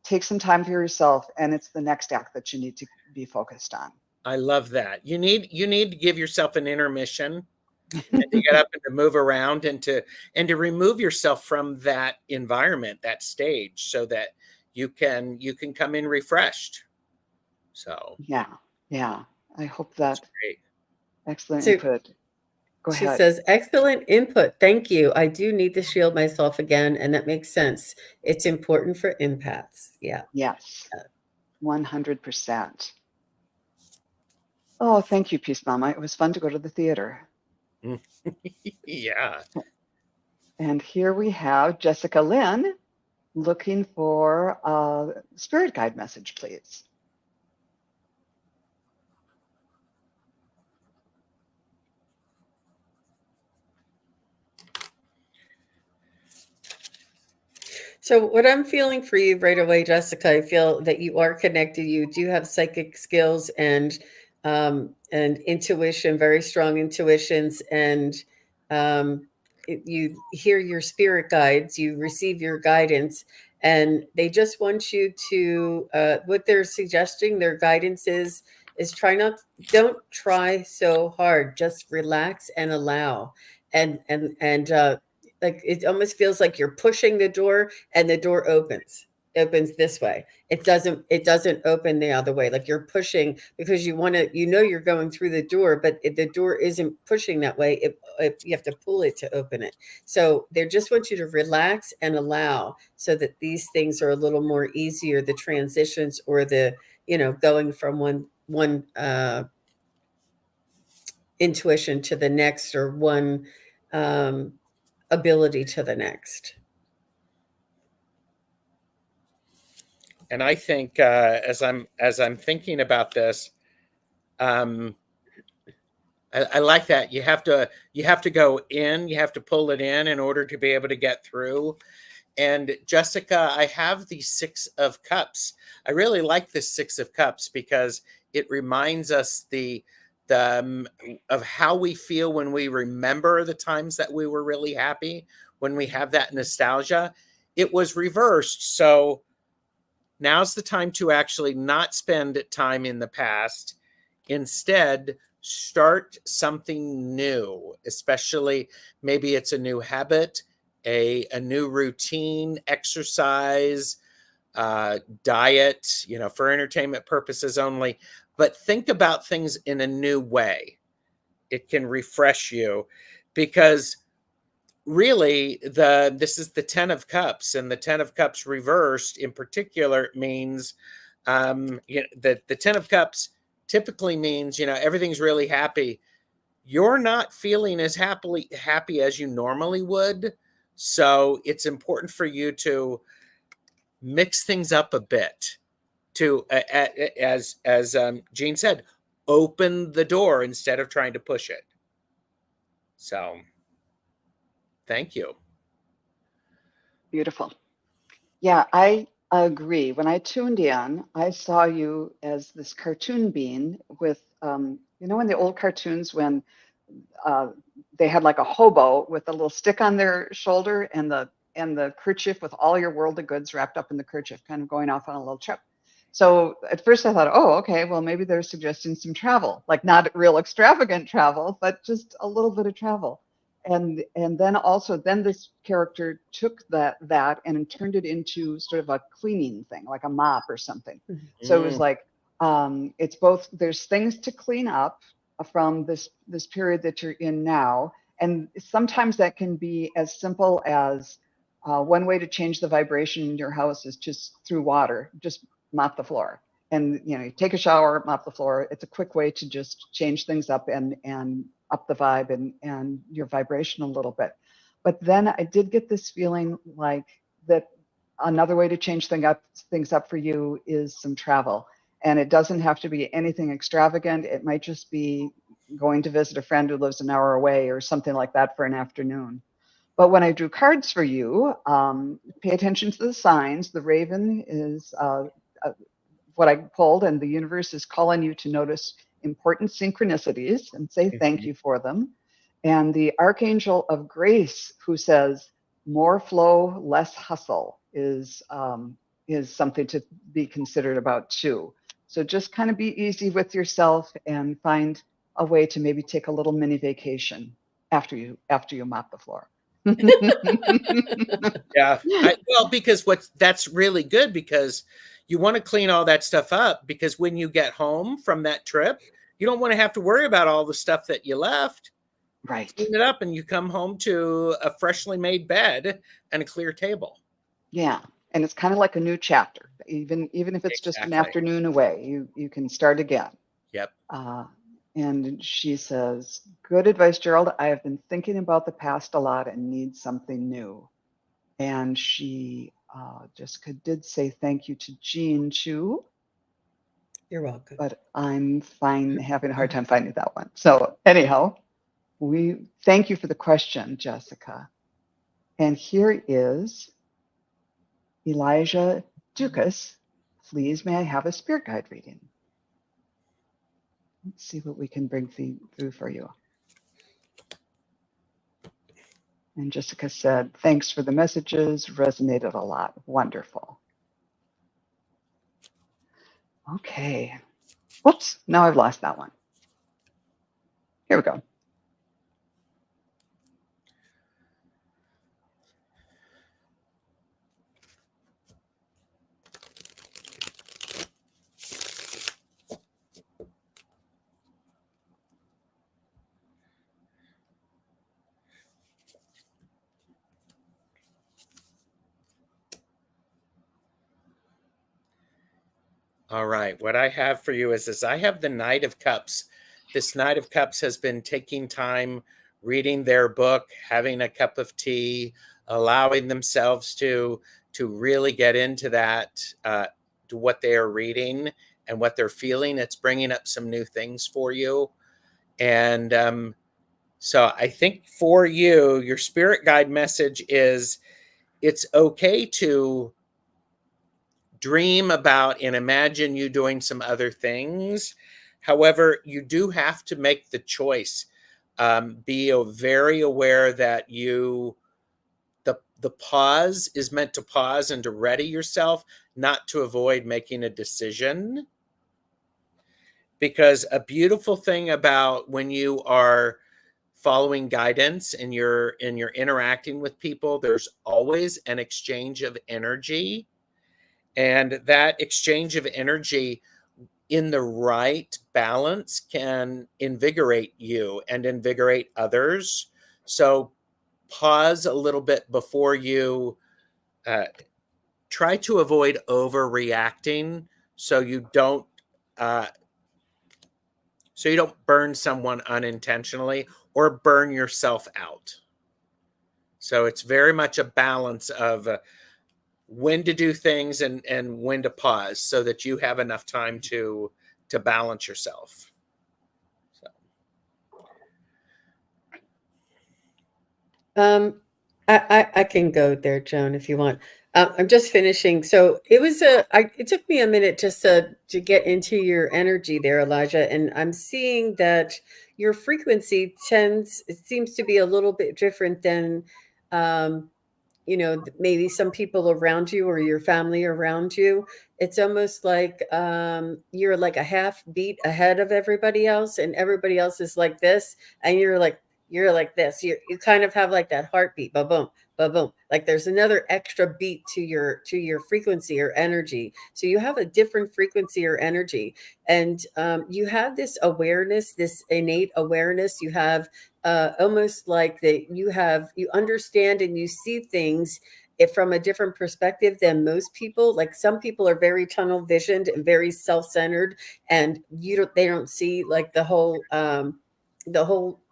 take some time for yourself, and it's the next act that you need to be focused on. I love that. You need to give yourself an intermission and to get up and to move around and to remove yourself from that environment, that stage, so that you can come in refreshed. So yeah, I hope that. Great. Excellent So, input. Go she ahead. says, excellent input. Thank you. I do need to shield myself again, and that makes sense. It's important for empaths. Yeah. Yes, 100%. Oh, thank you, Peace Mama. It was fun to go to the theater. Yeah. And here we have Jessica Lynn looking for a spirit guide message, please. So what I'm feeling for you right away, Jessica, I feel that you are connected. You do have psychic skills and intuition, very strong intuitions, and you hear your spirit guides, you receive your guidance, and they just want you to what they're suggesting, their guidance is don't try so hard, just relax and allow. And like it almost feels like you're pushing the door and the door opens this way. It doesn't open the other way, like you're pushing because you're going through the door, but the door isn't pushing that way. You have to pull it to open it. So they just want you to relax and allow, so that these things are a little more easier, the transitions, or the going from one intuition to the next, or one ability to the next. And I think as I'm thinking about this, I like that. You have to go in, you have to pull it in order to be able to get through. And Jessica, I have the Six of Cups. I really like the Six of Cups because it reminds us of how we feel when we remember the times that we were really happy, when we have that nostalgia. It was reversed. So now's the time to actually not spend time in the past. Instead, start something new, especially maybe it's a new habit, a new routine, exercise, diet, for entertainment purposes only. But think about things in a new way. It can refresh you, because really this is the 10 of Cups, and the 10 of Cups reversed in particular means the 10 of Cups typically means everything's really happy. You're not feeling as happy as you normally would, so it's important for you to mix things up a bit, to as Jean said, open the door instead of trying to push it. So thank you. Beautiful. Yeah, I agree. When I tuned in, I saw you as this cartoon being with, in the old cartoons when they had like a hobo with a little stick on their shoulder and the kerchief with all your worldly goods wrapped up in the kerchief, kind of going off on a little trip. So at first I thought, oh, okay, well, maybe they're suggesting some travel, like not real extravagant travel, but just a little bit of travel. And then this character took that and turned it into sort of a cleaning thing, like a mop or something. So it was like, it's both, there's things to clean up from this period that you're in now, and sometimes that can be as simple as one way to change the vibration in your house is just through water, just mop the floor. And you take a shower, mop the floor. It's a quick way to just change things up and up the vibe and your vibration a little bit. But then I did get this feeling like that another way to change things up for you is some travel. And it doesn't have to be anything extravagant. It might just be going to visit a friend who lives an hour away or something like that for an afternoon. But when I drew cards for you, pay attention to the signs. The raven is what I pulled, and the universe is calling you to notice important synchronicities and say thank you for them. And the archangel of grace, who says more flow, less hustle, is something to be considered about too. So just kind of be easy with yourself and find a way to maybe take a little mini vacation after you mop the floor. Yeah. Because that's really good, because you want to clean all that stuff up, because when you get home from that trip, you don't want to have to worry about all the stuff that you left. Right. Clean it up and you come home to a freshly made bed and a clear table. Yeah. And it's kind of like a new chapter. Even if it's just an afternoon away, you can start again. Yep. And she says, good advice, Gerald. I have been thinking about the past a lot and need something new. And she, Jessica did say thank you to Jean too. You're welcome. But I'm having a hard time finding that one. So anyhow, we thank you for the question, Jessica. And here is Elijah Dukas. Please, may I have a spirit guide reading? Let's see what we can bring through for you. And Jessica said, thanks for the messages, resonated a lot. Wonderful. Okay. Whoops, now I've lost that one. Here we go. All right. What I have for you is I have the Knight of Cups this Knight of Cups has been taking time reading their book, having a cup of tea, allowing themselves to really get into that, to what they are reading and what they're feeling. It's bringing up some new things for you. And so I think for you, your spirit guide message is it's okay to dream about and imagine you doing some other things. However, you do have to make the choice. Be very aware that the pause is meant to pause and to ready yourself, not to avoid making a decision. Because a beautiful thing about when you are following guidance and you're interacting with people, there's always an exchange of energy. And that exchange of energy in the right balance can invigorate you and invigorate others. So pause a little bit before you try to avoid overreacting, so you don't uh, burn someone unintentionally or burn yourself out. So it's very much a balance of when to do things and when to pause, so that you have enough time to balance yourself. So. I can go there, Joan, if you want. I'm just finishing. So it took me a minute just to get into your energy there, Elijah. And I'm seeing that your frequency it seems to be a little bit different than, maybe some people around you or your family around you. It's almost like you're like a half beat ahead of everybody else, and everybody else is like this, and you're like this. You kind of have like that heartbeat, ba boom, ba boom. Like there's another extra beat to your frequency or energy. So you have a different frequency or energy, and you have this awareness, this innate awareness. You have almost like that you understand and you see things from a different perspective than most people. Like some people are very tunnel visioned and very self-centered, and they don't see like the whole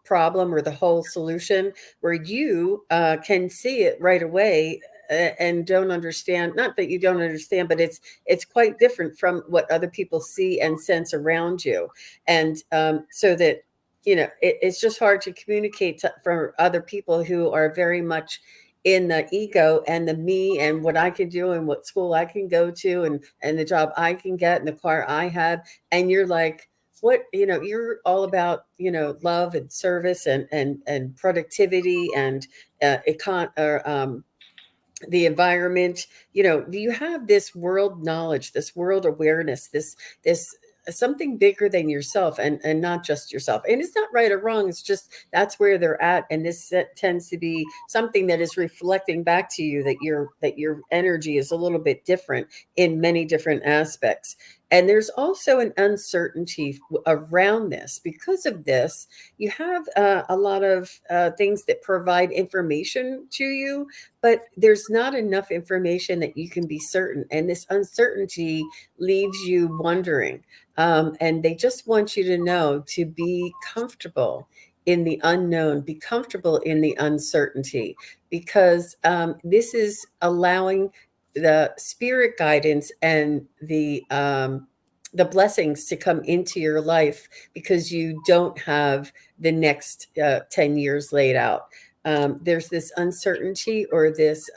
problem or the whole solution, where you can see it right away and don't understand. Not that you don't understand, but it's quite different from what other people see and sense around you. And so that it's just hard to communicate for other people who are very much in the ego and the me and what I can do and what school I can go to and the job I can get and the car I have. And you're like, what, you're all about, love and service and productivity and the environment. You have this world knowledge, this world awareness, this something bigger than yourself, and not just yourself. And it's not right or wrong, it's just that's where they're at. And this tends to be something that is reflecting back to you that your energy is a little bit different in many different aspects. And there's also an uncertainty around this. Because of this, you have a lot of things that provide information to you, but there's not enough information that you can be certain. And this uncertainty leaves you wondering. And they just want you to know to be comfortable in the unknown, be comfortable in the uncertainty, because this is allowing the spirit guidance and the blessings to come into your life, because you don't have the next 10 years laid out. There's this uncertainty, or this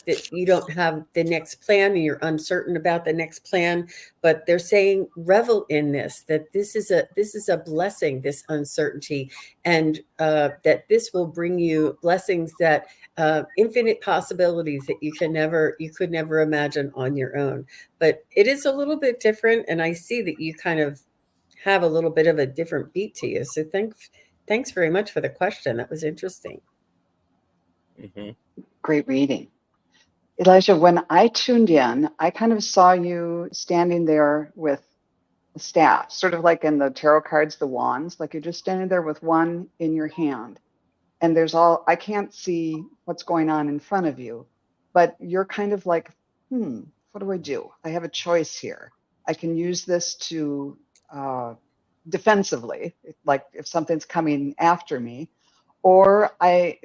that you don't have the next plan and you're uncertain about the next plan. But they're saying revel in this, that this is a blessing, this uncertainty, and that this will bring you blessings, that infinite possibilities that you could never imagine on your own. But it is a little bit different, and I see that you kind of have a little bit of a different beat to you. So thanks very much for the question. That was interesting. Mm-hmm. Great reading. Elijah, when I tuned in, I kind of saw you standing there with the staff, sort of like in the tarot cards, the wands, like you're just standing there with one in your hand. And I can't see what's going on in front of you, but you're kind of like, what do I do? I have a choice here. I can use this to defensively, like if something's coming after me. Or I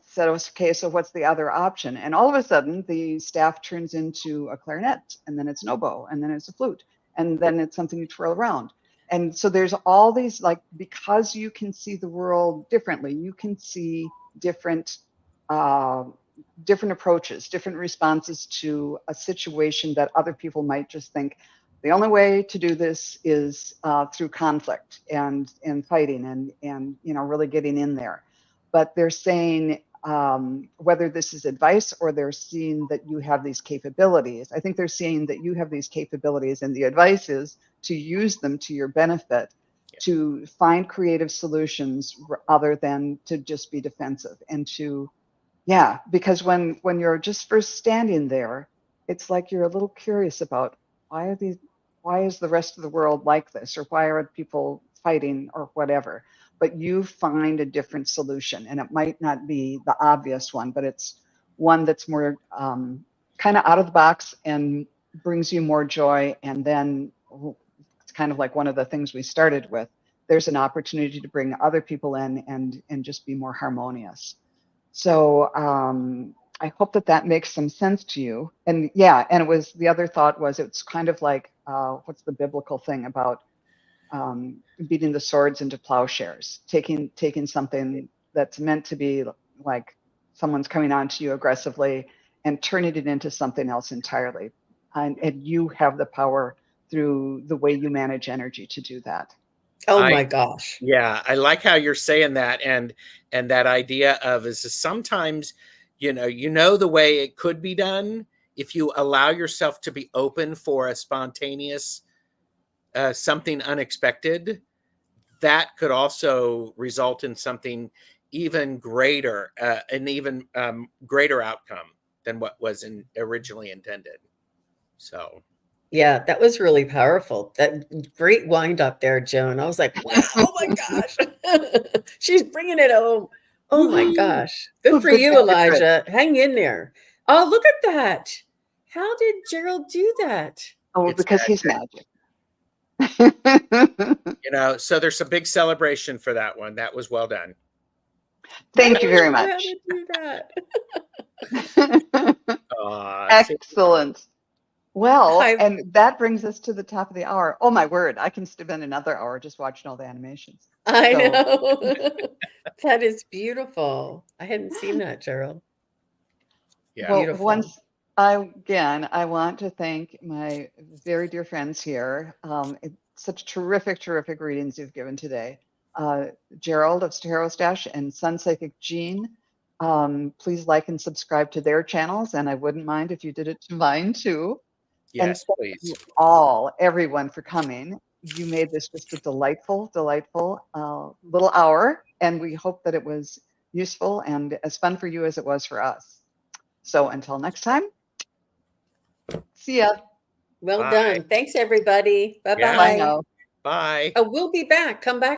said, okay, so what's the other option? And all of a sudden the staff turns into a clarinet, and then it's an oboe, and then it's a flute, and then it's something you twirl around. And so there's all these, like, because you can see the world differently, you can see different different approaches, different responses to a situation that other people might just think the only way to do this is through conflict and fighting and really getting in there. But they're saying whether this is advice or they're seeing that you have these capabilities. I think they're seeing that you have these capabilities, and the advice is to use them to your benefit, to find creative solutions other than to just be defensive, and to because when you're just first standing there, it's like you're a little curious about why is the rest of the world like this, or why are people fighting, or whatever. But you find a different solution, and it might not be the obvious one, but it's one that's more kind of out of the box and brings you more joy. And then it's kind of like one of the things we started with. There's an opportunity to bring other people in and just be more harmonious. So I hope that makes some sense to you. And and it was, the other thought was, it's kind of like, what's the biblical thing about beating the swords into plowshares, taking something that's meant to be like someone's coming on to you aggressively and turning it into something else entirely. And you have the power through the way you manage energy to do that. Oh my gosh. Yeah, I like how you're saying that, and that idea of is sometimes, you know the way it could be done if you allow yourself to be open for a spontaneous something unexpected. That could also result in something even greater, an even greater outcome than what was originally intended. So. Yeah, that was really powerful. That great wind up there, Joan. I was like, wow, oh my gosh. She's bringing it home. Oh my gosh. Good for you, Elijah. Hang in there. Oh, look at that. How did Gerald do that? Oh, because he's magic. So there's a big celebration for that one. That was well done. Thank you very much. How to do that. Excellent. Well, and that brings us to the top of the hour. Oh my word, I can spend another hour just watching all the animations. I know. That is beautiful. I hadn't seen that, Gerald. Yeah. Well, beautiful. I want to thank my very dear friends here. Such terrific readings you've given today. Gerald of TarotStache and SunPsychic Jean. Please like and subscribe to their channels, and I wouldn't mind if you did it to mine too. Yes, and please. Everyone for coming. You made this just a delightful little hour, and we hope that it was useful and as fun for you as it was for us. So until next time, see ya. Well done. Thanks, everybody. Bye-bye. Bye now. Bye. Oh, we'll be back. Come back.